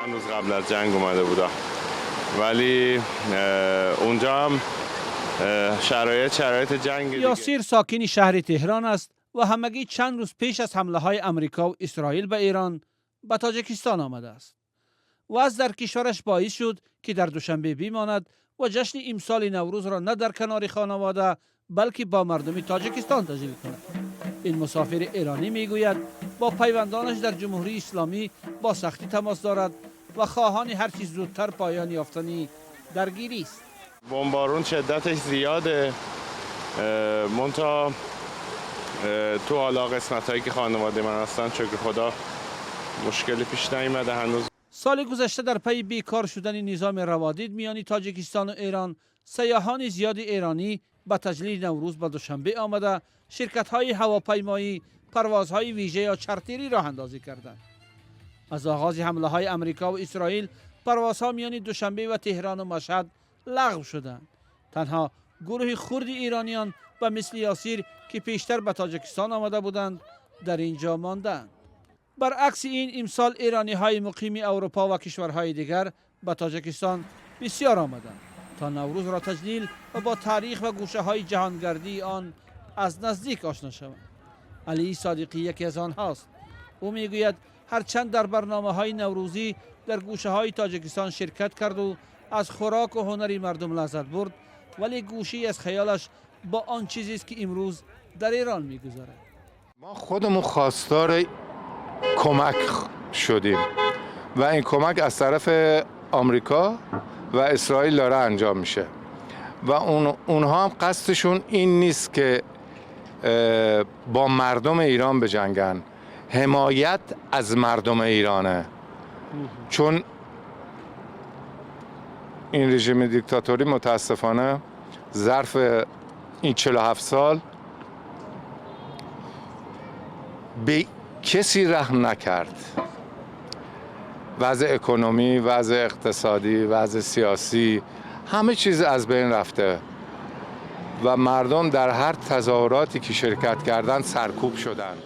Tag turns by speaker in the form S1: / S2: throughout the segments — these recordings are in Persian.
S1: چند روز قبل از جنگ اومده بودم، ولی اونجا هم شرایط جنگ دیگه.
S2: یاسیر ساکن شهر تهران است و همگی چند روز پیش از حمله های امریکا و اسرائیل به ایران به تاجیکستان آمده است. وضع در کشورش باعث شد که در دوشنبه بماند و جشن امسال نوروز را نه در کنار خانواده بلکه با مردم تاجیکستان تجلیل کند. این مسافر ایرانی میگوید با پیوندانش در جمهوری اسلامی با سختی تماس دارد و خواهان هر چیز زودتر پایان یافتن درگیری است.
S1: بمبارون شدتش زیاده، منتها تو حالا قسمت هایی که خانواده من هستن شکر خدا مشکلی پیش نیامده هنوز.
S2: سال گذشته در پی بیکار شدن نظام روادید میان تاجیکستان و ایران، سیاحان زیاد ایرانی به تجلیل نوروز به دوشنبه آمده شرکت‌های هواپیمایی، پروازهای ویژه یا چارتری راه اندازی کردند. از آغاز حمله‌های امریکا و اسرائیل، پروازها میان دوشنبه و تهران و مشهد لغو شدند. تنها گروه خرد ایرانیان و مثل یاسیر که پیشتر به تاجیکستان آمده بودند در اینجا ماندند. برعکس این، امسال ایرانی‌های مقیم اروپا و کشورهای دیگر به تاجیکستان بسیار آمدند تا نوروز را تجلیل و با تاریخ و گوشه‌های جهانگردی آن از نزدیک آشنا شوند. علی صادقی یکی از آنهاست. او میگوید هرچند در برنامه‌های نوروزی در گوشه‌های تاجیکستان شرکت کرد و از خوراک و هنری مردم لذت برد، ولی گوشه‌ای از خیالش با آن چیزی است که امروز در ایران می‌گذرد.
S3: ما خودمون خواستار کمک شدیم و این کمک از طرف آمریکا و اسرائیل داره انجام میشه و اونها هم قصدشون این نیست که با مردم ایران بجنگن. حمایت از مردم ایرانه، چون این رژیم دیکتاتوری متاسفانه ظرف این 47 سال به کسی رحم نکرد. وضع اکنومی، وضع اقتصادی، وضع سیاسی، همه چیز از بین رفته و مردم در هر تظاهراتی که شرکت کردند سرکوب شدند.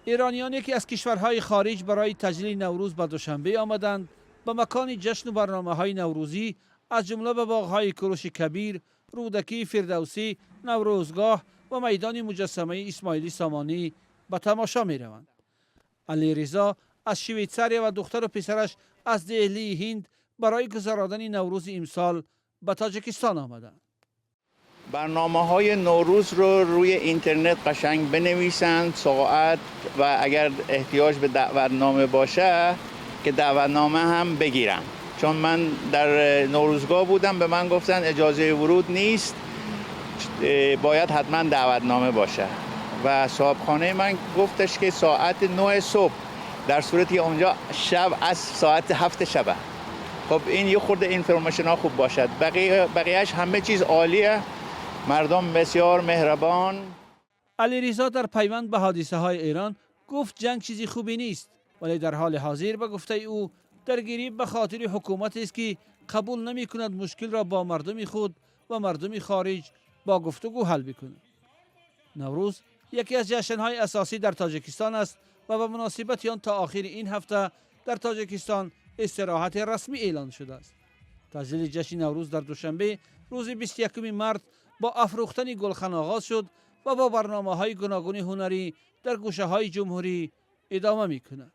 S2: ایرانیانی که از کشورهای خارج برای تجلیل نوروز به دوشنبه آمدند به مکان جشن و برنامه‌های نوروزی از جمله به باغ‌های کوروش کبیر، رودکی، فردوسی، نوروزگاه و میدان مجسمه اسماعیلی سامانی به تماشا می‌روند. علی رضا از شویتزاریا و دختر و پسرش از دهلی هند برای گذراندن نوروز امسال به تاجیکستان آمدند.
S4: برنامه‌های نوروز رو روی اینترنت قشنگ بنویسند، ساعت و اگر احتیاج به دعوتنامه باشه که دعوتنامه هم بگیرم، چون من در نوروزگاه بودم به من گفتن اجازه ورود نیست، باید حتما دعوتنامه باشه و صاحبخانه من گفتش که ساعت 9 صبح، در صورتی اونجا شب از ساعت 7 شب. خب این یه خورده اینفورمیشن ها خوب باشد. بقیهش همه چیز عالیه، مردم بسیار مهربان.
S2: علی رضا در پیوند به حادثه های ایران گفت جنگ چیزی خوبی نیست، ولی در حال حاضر به گفته او درگیری به خاطر حکومت است که قبول نمی کند مشکل را با مردم خود و مردم خارج با گفتگو حل بکند. نوروز یکی از جشن‌های اساسی در تاجیکستان است و به مناسبت آن تا آخر این هفته در تاجیکستان استراحت رسمی اعلان شده است. تجلیل جشن نوروز در دوشنبه روز 21 مارس با افروختن گلخن آغاز شد و با برنامه‌های گوناگون هنری در گوشه‌های جمهوری ادامه می‌کند.